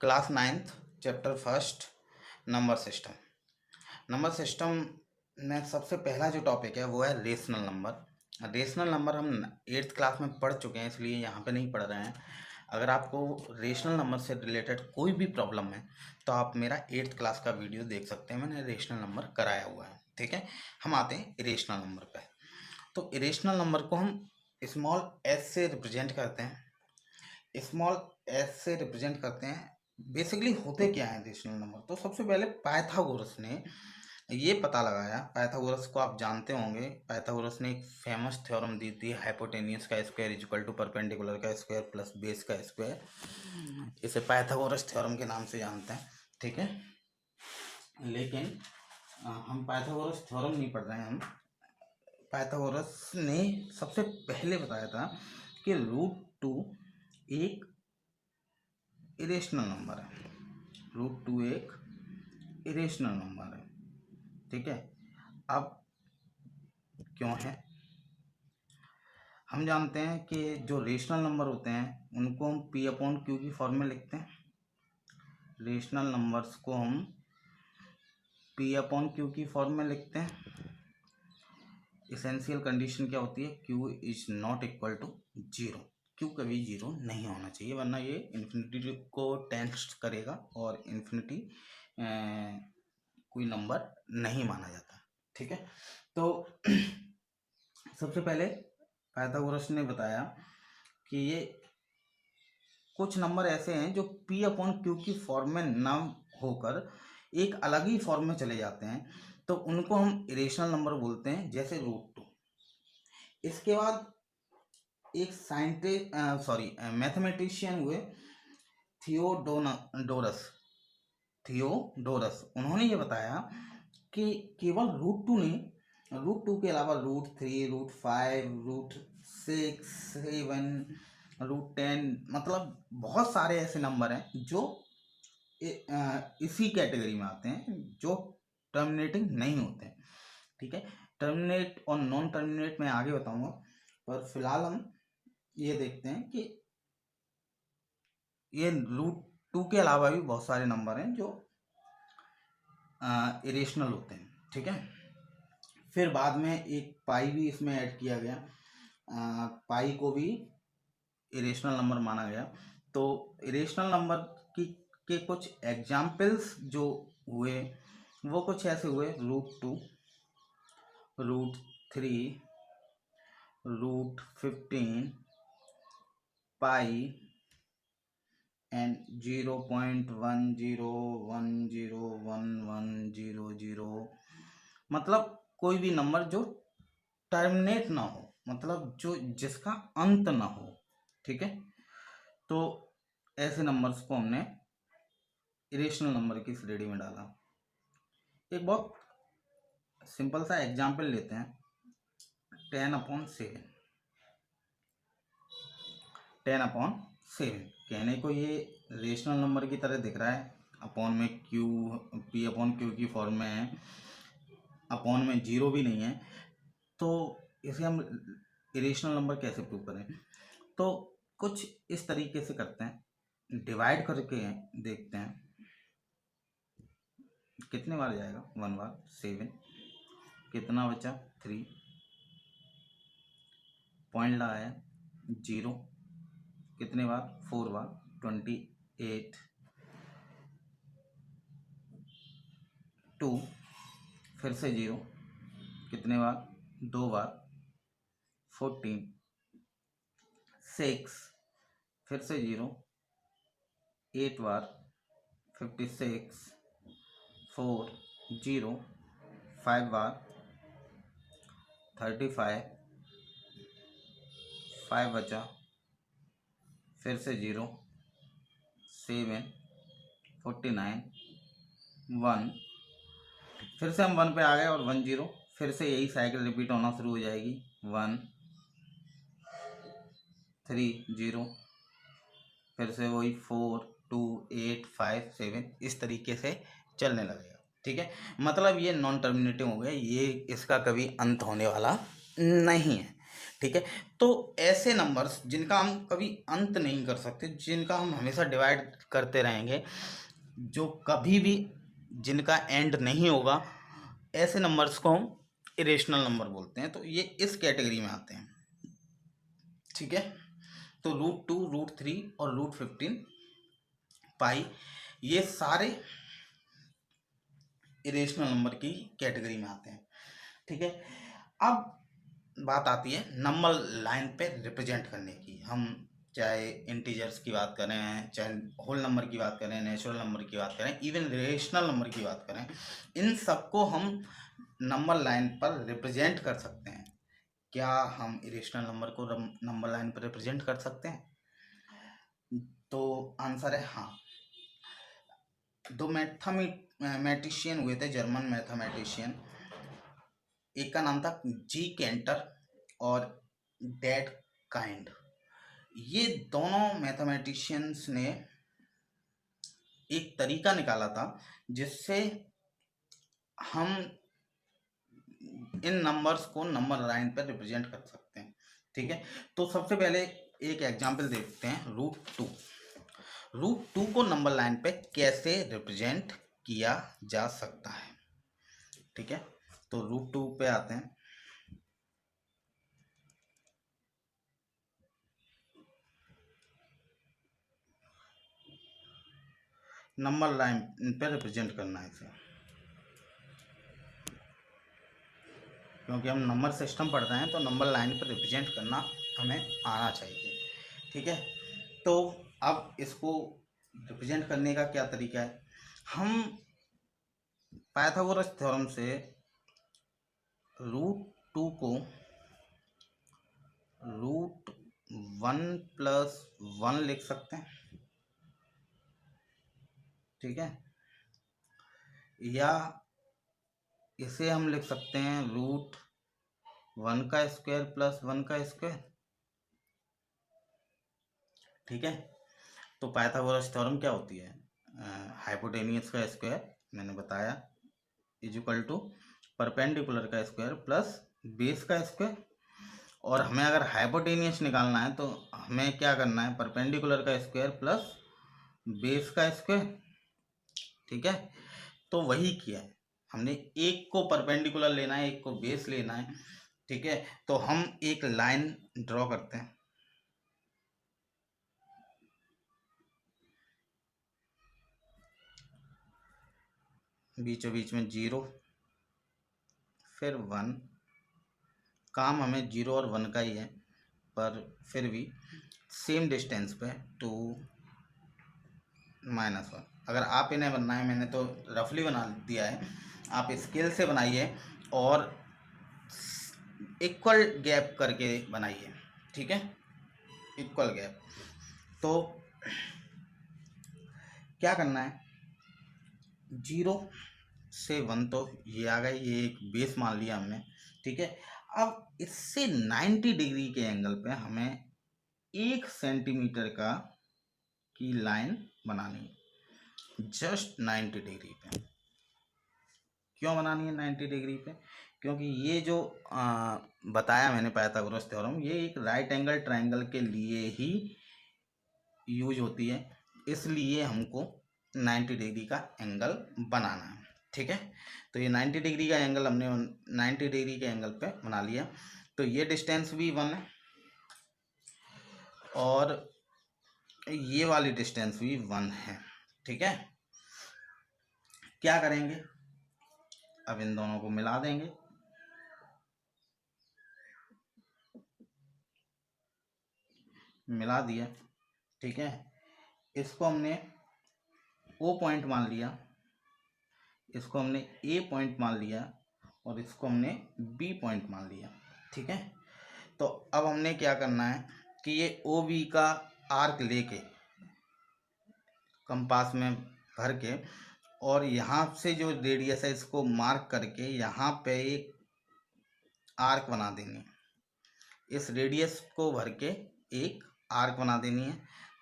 Class 9th chapter first number system. Number system में सबसे पहला जो टॉपिक है वो है रेशनल नंबर। रेशनल नंबर हम 8th क्लास में पढ़ चुके हैं, इसलिए यहाँ पे नहीं पढ़ रहे हैं। अगर आपको रेशनल नंबर से रिलेटेड कोई भी प्रॉब्लम है तो आप मेरा 8th क्लास का वीडियो देख सकते हैं, मैंने रेशनल नंबर कराया हुआ है। ठीक है, हम आते हैं इरेशनल नंबर पे। तो इरेशनल नंबर को हम स्मॉल एस से रिप्रेजेंट करते हैं। स्मॉल एस से रिप्रेजेंट करते हैं। बेसिकली होते क्या है रेशनल नंबर? तो सबसे पहले पाइथागोरस ने ये पता लगाया। पाइथागोरस को आप जानते होंगे। पाइथागोरस ने एक फेमस थ्योरम दी थी, हाइपोटेन्यूस का square is equal to perpendicular का स्क्वायर प्लस बेस का स्क्वायर। इसे पाइथागोरस थ्योरम के नाम से जानते हैं। ठीक है, लेकिन हम पाइथागोरस थ्योरम नहीं पढ़ रहे हैं। हम पाइथागोरस ने सबसे पहले बताया था कि √2 एक इरेशनल नंबर है। √2 एक इरेशनल नंबर है। ठीक है, अब क्यों है? हम जानते हैं कि जो रेशनल नंबर होते हैं उनको हम P/Q की फॉर्म में लिखते हैं। रेशनल नंबर्स को हम P/Q की फॉर्म में लिखते हैं। इसेंशियल कंडीशन क्या होती है? Q is not equal to 0। Q कभी 0 नहीं होना चाहिए, वरना ये इन्फिनिटी को टेस्ट करेगा और इन्फिनिटी कोई नंबर नहीं माना जाता। ठीक है, तो सबसे पहले पाइथागोरस ने बताया कि ये कुछ नंबर ऐसे हैं जो P/Q की फॉर्म में ना होकर एक अलग ही फॉर्म में चले जाते हैं, तो उनको हम इरेशनल नंबर बोलते हैं, जैसे √2। इसके बाद एक मैथमेटिशियन हुए थियोडोरस। उन्होंने ये बताया कि केवल √2 नहीं, √2 के अलावा √3, √5, √6, 7, √10, मतलब बहुत सारे ऐसे नंबर हैं जो इसी कैटेगरी में आते हैं, जो टर्मिनेटिंग नहीं होते हैं। ठीक है, टर्मिनेट और नॉन टर्मिनेट मैं आगे बताऊंगा, पर फिलहाल हम ये देखते हैं कि ये √2 के अलावा भी बहुत सारे नंबर हैं जो इरेशनल होते हैं। ठीक है, फिर बाद में एक पाई भी इसमें ऐड किया गया। पाई को भी इरेशनल नंबर माना गया। तो इरेशनल नंबर की के कुछ एग्जाम्पल्स जो हुए वो कुछ ऐसे हुए: √2, √3, √15, पाई एंड 0.10101100। मतलब कोई भी नंबर जो टर्मिनेट ना हो, मतलब जो जिसका अंत ना हो। ठीक है, तो ऐसे नंबर्स को हमने इरेशनल नंबर की श्रेणी में डाला। एक बहुत सिंपल सा एग्जाम्पल लेते हैं, 10/7। 10/7 कहने को ये रेशनल नंबर की तरह दिख रहा है, अपॉन में P/Q की फॉर्म में है, अपॉन में 0 भी नहीं है, तो इसे हम इरेशनल नंबर कैसे प्रूव करें? तो कुछ इस तरीके से करते हैं, डिवाइड करके देखते हैं कितने बार जाएगा। 1 बार 7, कितना बचा 3, पॉइंट लगाया 0, कितने बार 4 बार 28, 2, फिर से 0, कितने बार 2 बार 14, 6, फिर से 0, 8 बार 56, 4, 0, 5 बार 35, 5 बचा, फिर से 0, 7, 49, 1, फिर से हम 1 पे आ गए और 1 0, फिर से यही साइकिल रिपीट होना शुरू हो जाएगी। 1 3 0, फिर से वही 4 2 8 5 7, इस तरीके से चलने लगेगा। ठीक है, मतलब ये नॉन टर्मिनेटिव हो गया, ये इसका कभी अंत होने वाला नहीं है। ठीक है। तो ऐसे नंबर्स जिनका हम कभी अंत नहीं कर सकते, जिनका हम हमेशा डिवाइड करते रहेंगे, जो कभी भी जिनका एंड नहीं होगा, ऐसे नंबर्स को हम इरेशनल नंबर बोलते हैं। तो ये इस कैटेगरी में आते हैं। ठीक है। तो √2, √3 और √15 पाई, ये सारे इरेशनल नंबर की कैटेगरी में आते हैं। ठीक है। अब बात आती है नंबर लाइन पे रिप्रेजेंट करने की। हम चाहे इंटीजर्स की बात करें, चाहे होल नंबर की बात करें, नेचुरल नंबर की बात करें, इवन रेशनल नंबर की बात करें, इन सबको हम नंबर लाइन पर रिप्रेजेंट कर सकते हैं। क्या हम इरेशनल नंबर को नंबर लाइन पर रिप्रेजेंट कर सकते हैं? तो आंसर है हाँ। दो मैथमेटिशियन हुए थे, जर्मन मैथमेटिशियन। एक का नाम था जी केंटर और डेट काइंड। ये दोनों मैथमेटिशियंस ने एक तरीका निकाला था जिससे हम इन नंबर्स को नंबर लाइन पर रिप्रेजेंट कर सकते हैं। ठीक है। तो सबसे पहले एक एग्जांपल देखते हैं, √2। √2 को नंबर लाइन पे कैसे रिप्रेजेंट किया जा सकता है। ठीक है। तो √2 पे आते हैं। नंबर लाइन पे रिप्रेजेंट करना है इसे, क्योंकि हम नंबर सिस्टम पढ़ रहे हैं तो नंबर लाइन पर रिप्रेजेंट करना हमें आना चाहिए। ठीक है। तो अब इसको रिप्रेजेंट करने का क्या तरीका है? हम पाइथागोरस थ्योरम से √2 को √1+1 लिख सकते हैं। ठीक है। या इसे हम लिख सकते हैं √1² + 1²। ठीक है। तो पाइथागोरस थ्योरम क्या होती है? हाइपोटेनियस का स्क्वायर, मैंने बताया, इक्वल टू परपेंडिकुलर का स्क्वायर प्लस बेस का स्क्वायर। और हमें अगर हाइपोटेनियस निकालना है तो हमें क्या करना है? परपेंडिकुलर का स्क्वायर प्लस बेस का स्क्वायर। ठीक है। तो वही किया है हमने, एक को परपेंडिकुलर लेना है, एक को बेस लेना है। ठीक है। तो हम एक लाइन ड्रॉ करते हैं। बीचों बीच में 0, फिर 1। काम हमें 0 और 1 का ही है, पर फिर भी सेम डिस्टेंस पे 2, -1। अगर आप इन्हें बनना है, मैंने तो रफली बना दिया है, आप स्केल से बनाइए और इक्वल गैप करके बनाइए। ठीक है। Equal gap. तो क्या करना है? 0 से 1 तो ये आ गए, ये एक बेस मान लिया हमने। ठीक है। अब इससे 90 डिग्री के एंगल पे हमें 1 सेंटीमीटर का की लाइन बनानी है, जस्ट 90 डिग्री पे। क्यों बनानी है 90 डिग्री पे? क्योंकि ये जो बताया मैंने पाइथागोरस थ्योरम, ये एक राइट एंगल ट्रायंगल के लिए ही यूज होती है, इसलिए हमको 90 डिग्री का एंगल बनाना है। ठीक है। तो ये 90 डिग्री का एंगल हमने 90 डिग्री के एंगल पे बना लिया। तो ये डिस्टेंस भी 1 है और ये वाली डिस्टेंस भी 1 है। ठीक है। क्या करेंगे? अब इन दोनों को मिला देंगे। मिला दिया। ठीक है। इसको हमने O पॉइंट मान लिया, इसको हमने A पॉइंट मान लिया और इसको हमने B पॉइंट मान लिया। ठीक है। तो अब हमने क्या करना है कि ये OB का आर्क लेके कंपास में भर के, और यहाँ से जो रेडियस है इसको मार्क करके यहाँ पे एक आर्क बना देनी है। इस रेडियस को भर के एक आर्क बना देनी है।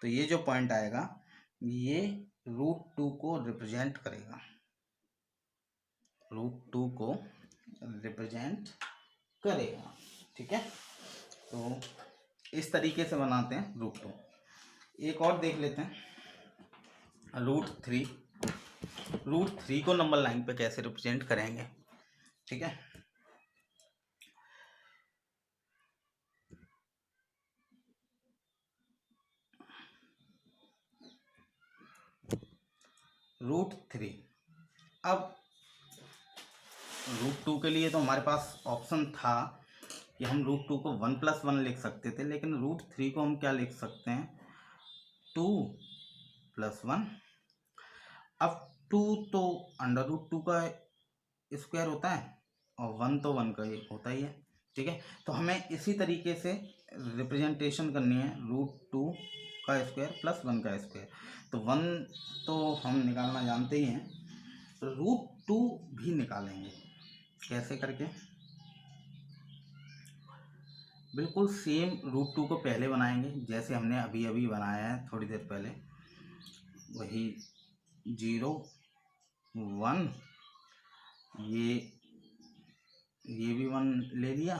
तो ये जो पॉइंट आएगा ये √2 को रिप्रेजेंट करेगा, √2 को रिप्रेजेंट करेगा। ठीक है। तो इस तरीके से बनाते हैं रूट 2। एक और देख लेते हैं रूट 3। रूट 3 को नंबर लाइन पे कैसे रिप्रेजेंट करेंगे, ठीक है। रूट 3, अब रूट 2 के लिए तो हमारे पास ऑप्शन था कि हम रूट 2 को 1+1 लिख सकते थे, लेकिन रूट 3 को हम क्या लिख सकते हैं, 2+1। अब 2 तो अंडर रूट 2 का स्क्वायर होता है और 1 तो 1 का ही होता ही है, ठीक है। तो हमें इसी तरीके से रिप्रेजेंटेशन करनी है रूट 2 का स्क्वायर प्लस 1 का स्क्वायर। तो 1 तो हम निकालना जानते ही हैं, तो रूट 2 भी निकालेंगे। कैसे करके, बिल्कुल सेम रूट 2 को पहले बनाएंगे जैसे हमने अभी अभी बनाया है थोड़ी देर पहले, वही 0 1, ये भी 1 ले लिया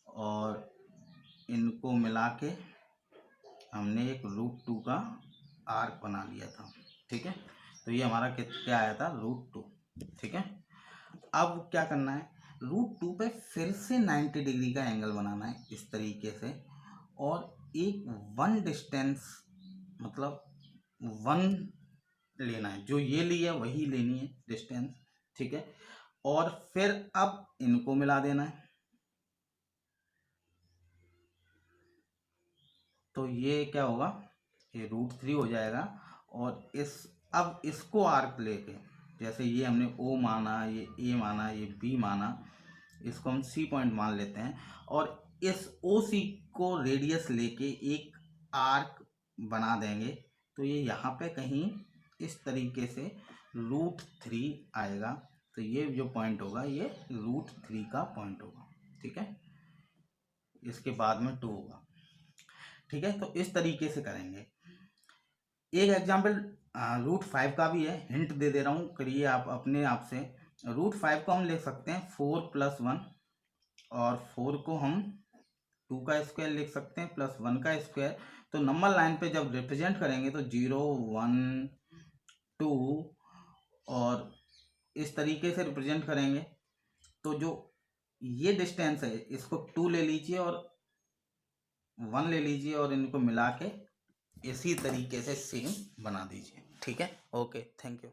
और इनको मिला के हमने एक रूट 2 का आर्क बना लिया था, ठीक है। तो ये हमारा क्या आया था, रूट 2, ठीक है। अब क्या करना है, रूट 2 पे फिर से 90 डिग्री का एंगल बनाना है इस तरीके से, और एक 1 डिस्टेंस मतलब 1 लेना है, जो ये लिया वही लेनी है डिस्टेंस, ठीक है। और फिर अब इनको मिला देना है, तो ये क्या होगा, ये रूट 3 हो जाएगा। और अब इसको आर्क लेके, जैसे ये हमने O माना, ये A माना, ये B माना, इसको हम C पॉइंट मान लेते हैं, और इस OC को रेडियस लेके एक आर्क बना देंगे। तो ये यहाँ पे कहीं इस तरीके से रूट 3 आएगा। तो ये जो पॉइंट होगा ये रूट 3 का पॉइंट होगा, ठीक है। इसके बाद में 2 होगा, ठीक है। तो इस तरीके से करेंगे। एक एग्जाम्पल रूट 5 का भी है, हिंट दे दे रहा हूँ, करिए आप अपने आप से। रूट 5 को हम लिख सकते हैं 4+1, और 4 को हम 2 का स्क्वायर लिख सकते हैं प्लस 1 का स्क्वायर। तो नंबर लाइन पे जब रिप्रेजेंट करेंगे तो 0 1 2 और इस तरीके से रिप्रेजेंट करेंगे। तो जो ये डिस्टेंस है इसको 2 ले लीजिए और 1 ले लीजिए और इनको मिला के इसी तरीके से सेम बना दीजिए, ठीक है। Okay, thank you.